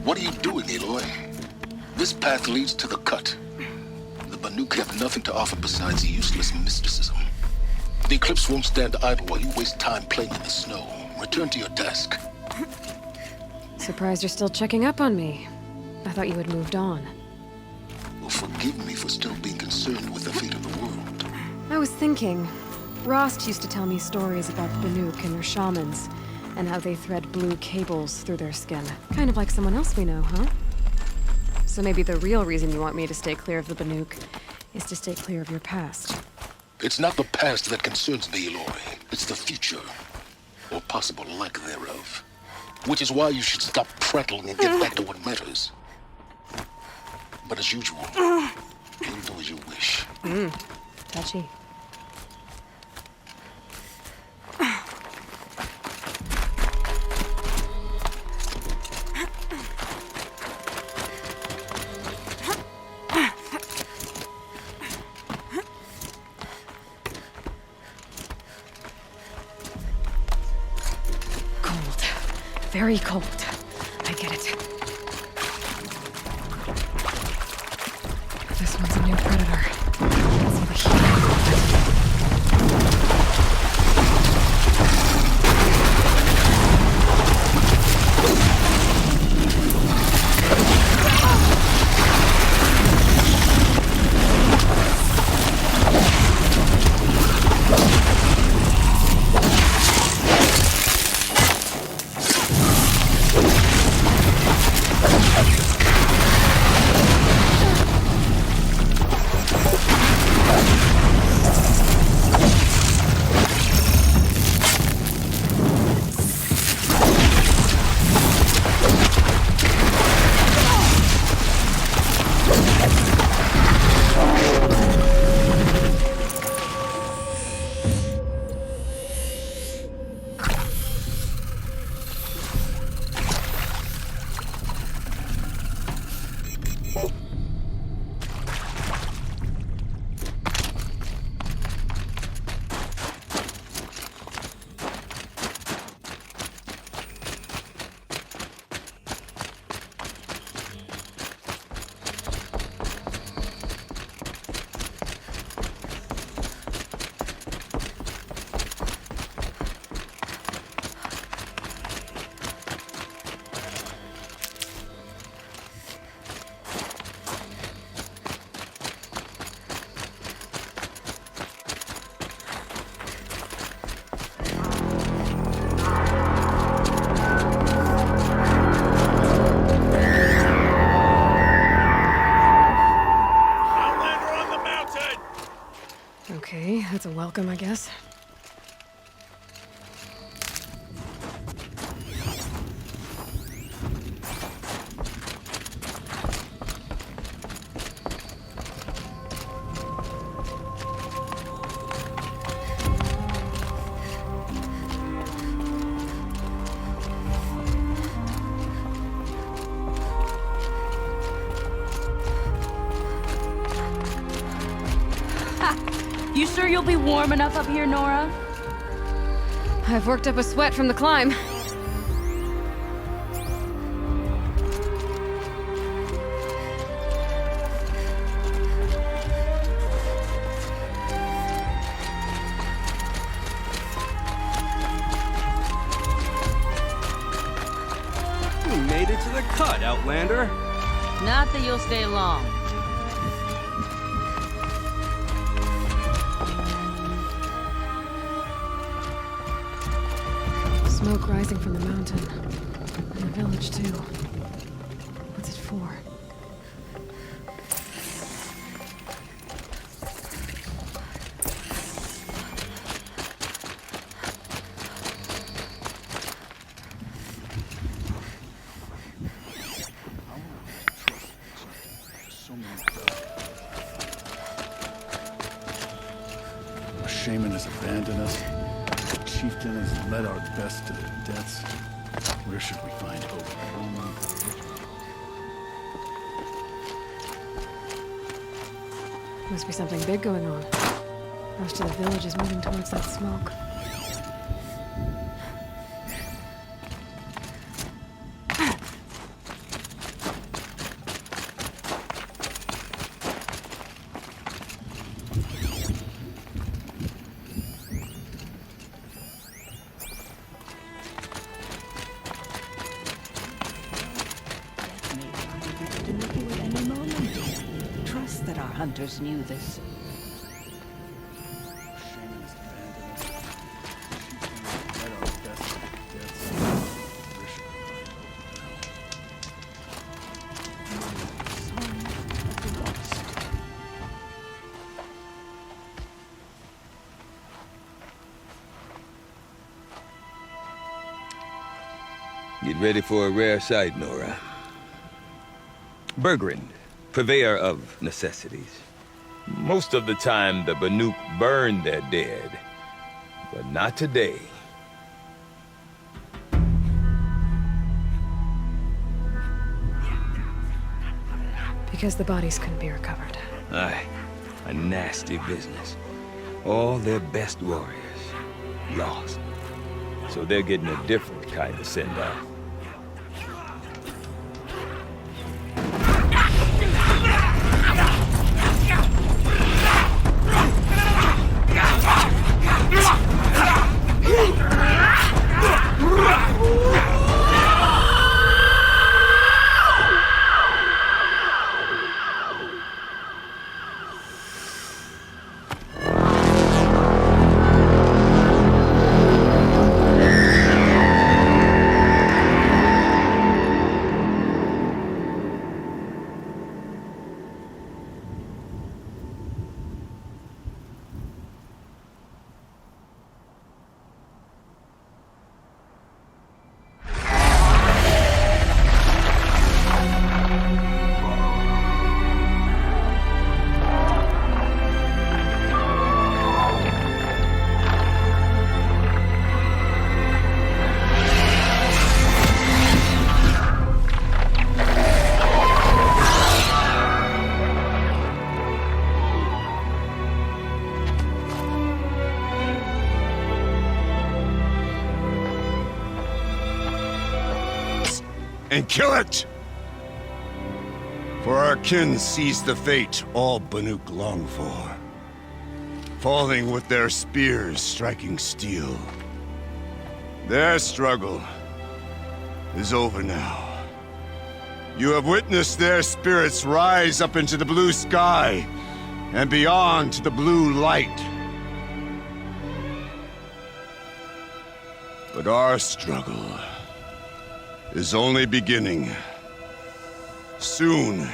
What are you doing, Aloy? This path leads to the cut. The Banuk have nothing to offer besides useless mysticism. The Eclipse won't stand idle while you waste time playing in the snow. Return to your desk. Surprised you're still checking up on me. I thought you had moved on. Well, forgive me for still being concerned with the fate of the world. I was thinking, Rost used to tell me stories about the Banuk and their shamans, and how they thread blue cables through their skin. Kind of like someone else we know, huh? So maybe the real reason you want me to stay clear of the Banuk is to stay clear of your past. It's not the past that concerns me, Aloy. It's the future. Or possible lack thereof. Which is why you should stop prattling and get back to what matters. But as usual, you'll do as you wish. Touchy. Very cold. I get it. This one's a new predator. Let's see the heat. Okay, that's a welcome, I guess. You sure you'll be warm enough up here, Nora? I've worked up a sweat from the climb. You made it to the cut, Outlander. Not that you'll stay long. Smoke rising from the mountain. And the village, too. What's it for? Our shaman has abandoned us. The chieftain has led our best to their deaths. Where should we find hope? Must be something big going on. Most of the village is moving towards that smoke. hunters knew this. Shaman has abandoned us. Chieftain has led our best to the depths. Where should Get ready for a rare sight, Nora. Bergrand, purveyor of necessities. Most of the time, the Banuk burn their dead, but not today. Because the bodies couldn't be recovered. Aye, a nasty business. All their best warriors lost. So they're getting a different kind of send-off. And kill it! For our kin sees the fate all Banuk long for. Falling with their spears striking steel. Their struggle is over now. You have witnessed their spirits rise up into the blue sky and beyond to the blue light. But our struggle is only beginning. Soon,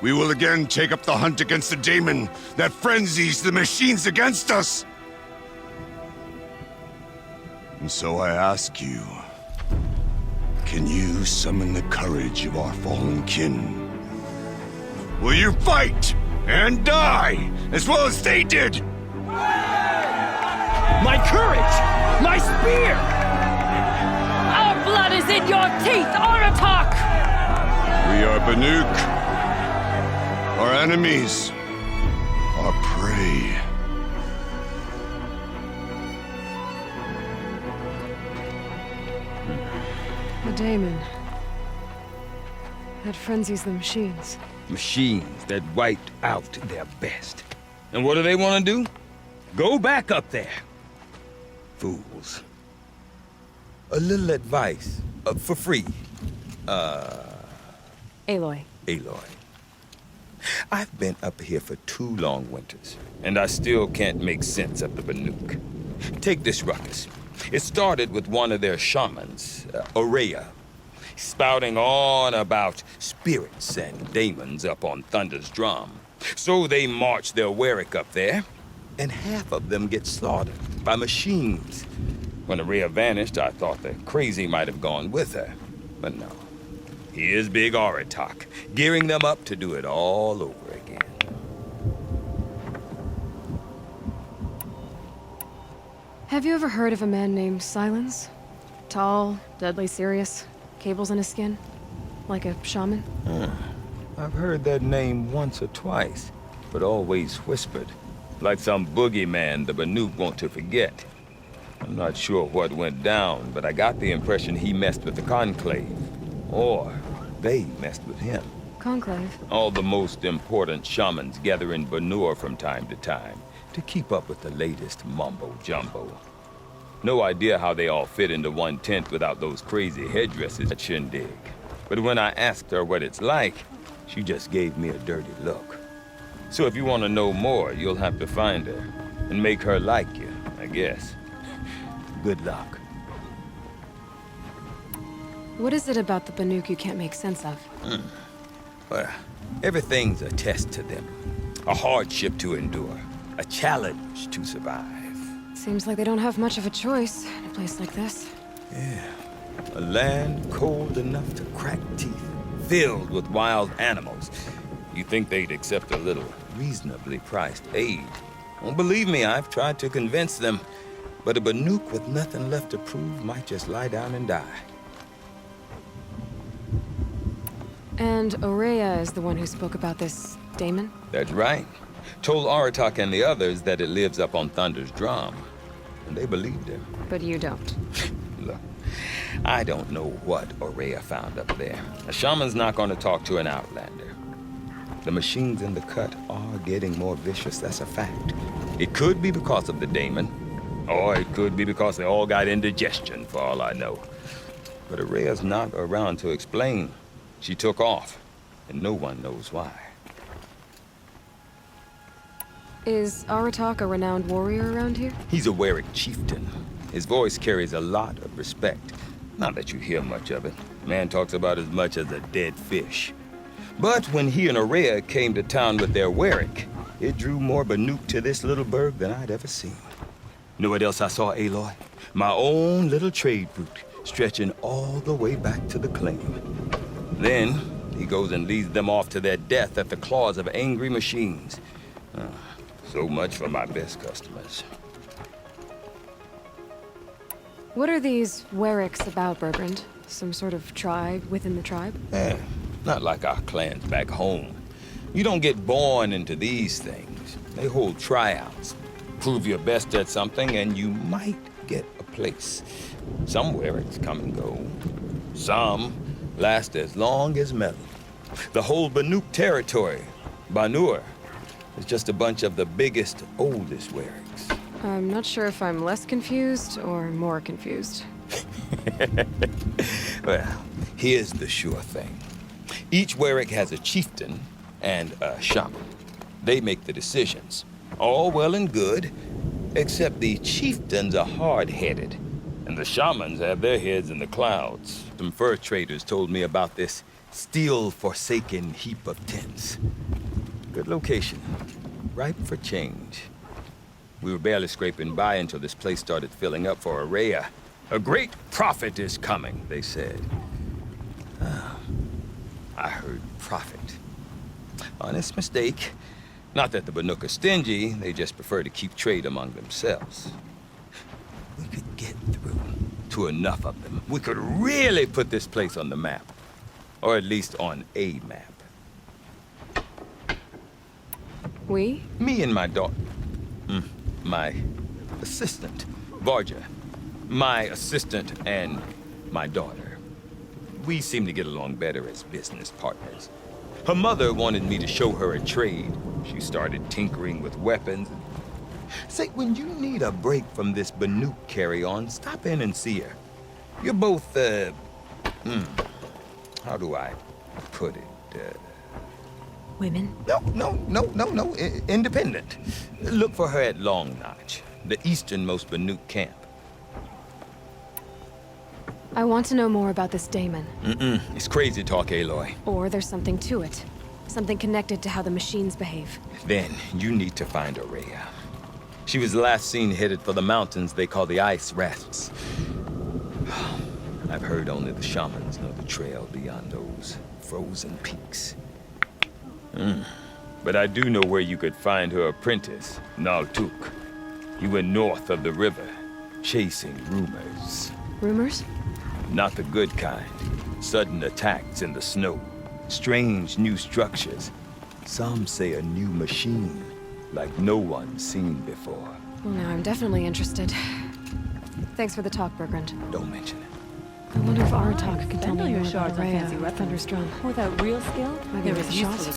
we will again take up the hunt against the daemon that frenzies the machines against us. And so I ask you, can you summon the courage of our fallen kin? Will you fight and die as well as they did? My courage! My spear! Our blood is in your teeth, Aratak! We are Banuk. Our enemies are prey. The daemon. That frenzies the machines. Machines that wiped out their best. And what do they want to do? Go back up there. Fools. A little advice, for free. Aloy. Aloy. I've been up here for 2 long winters, and I still can't make sense of the Banuk. Take this ruckus. It started with one of their shamans, Aurea, spouting on about spirits and daemons up on Thunder's drum. So they march their Warwick up there, and half of them get slaughtered by machines. When Aurea vanished, I thought the crazy might have gone with her, but no. Here's Big Aratak, gearing them up to do it all over again. Have you ever heard of a man named Silence? Tall, deadly serious, cables in his skin? Like a shaman? I've heard that name once or twice, but always whispered. Like some boogeyman the Banuk want to forget. I'm not sure what went down, but I got the impression he messed with the Conclave. Or they messed with him. Conclave? All the most important shamans gather in Banur from time to time to keep up with the latest mumbo-jumbo. No idea how they all fit into one tent without those crazy headdresses at Shindig. But when I asked her what it's like, she just gave me a dirty look. So if you want to know more, you'll have to find her and make her like you, I guess. Good luck. What is it about the Banuk you can't make sense of? Well, everything's a test to them. A hardship to endure. A challenge to survive. Seems like they don't have much of a choice in a place like this. Yeah. A land cold enough to crack teeth, filled with wild animals. You think they'd accept a little reasonably priced aid? Don't believe me, I've tried to convince them. But a Banuk with nothing left to prove might just lie down and die. And Aurea is the one who spoke about this daemon? That's right. Told Aratak and the others that it lives up on Thunder's drum. And they believed him. But you don't. Look, I don't know what Aurea found up there. A shaman's not going to talk to an outlander. The machines in the cut are getting more vicious, that's a fact. It could be because of the daemon, or it could be because they all got indigestion, for all I know. But Aurea's not around to explain. She took off, and no one knows why. Is Aratak a renowned warrior around here? He's a Werik chieftain. His voice carries a lot of respect. Not that you hear much of it. Man talks about as much as a dead fish. But when he and Aurea came to town with their Werik, it drew more Banuk to this little burg than I'd ever seen. You know what else I saw, Aloy? My own little trade route, stretching all the way back to the claim. Then, he goes and leads them off to their death at the claws of angry machines. So much for my best customers. What are these Weriks about, Bergrand? Some sort of tribe within the tribe? Not like our clans back home. You don't get born into these things. They hold tryouts. Prove your best at something and you might get a place. Some Weriks come and go. Some last as long as metal. The whole Banuk territory, Banur, is just a bunch of the biggest, oldest Weriks. I'm not sure if I'm less confused or more confused. Well, here's the sure thing. Each Werik has a chieftain and a shaman. They make the decisions. All well and good, except the chieftains are hard-headed, and the shamans have their heads in the clouds. Some fur traders told me about this still-forsaken heap of tents. Good location, ripe for change. We were barely scraping by until this place started filling up for Aurea. A great prophet is coming, they said. I heard prophet. Honest mistake. Not that the Banuk are stingy, they just prefer to keep trade among themselves. We could get through to enough of them. We could really put this place on the map. Or at least on a map. We? Me and my daughter. My assistant, Varja. My assistant and my daughter. We seem to get along better as business partners. Her mother wanted me to show her a trade. She started tinkering with weapons. Say, when you need a break from this Banuk carry-on, stop in and see her. You're both, how do I put it? Women? No. Independent. Look for her at Long Notch, the easternmost Banuk camp. I want to know more about this daemon. It's crazy talk, Aloy. Or there's something to it. Something connected to how the machines behave. Then you need to find Aurea. She was last seen headed for the mountains they call the Ice Rasps. I've heard only the shamans know the trail beyond those frozen peaks. But I do know where you could find her apprentice, Naltuk. He went north of the river, chasing rumors. Rumors? Not the good kind. Sudden attacks in the snow. Strange new structures. Some say a new machine, like no one's seen before. Well, now I'm definitely interested. Thanks for the talk, Bergrand. Don't mention it. I wonder if Aratak can tell I know me your more about shards are Aurea fancy and weapons. Thunder's drum. Without real skill, Maybe they're with as a useful shot. as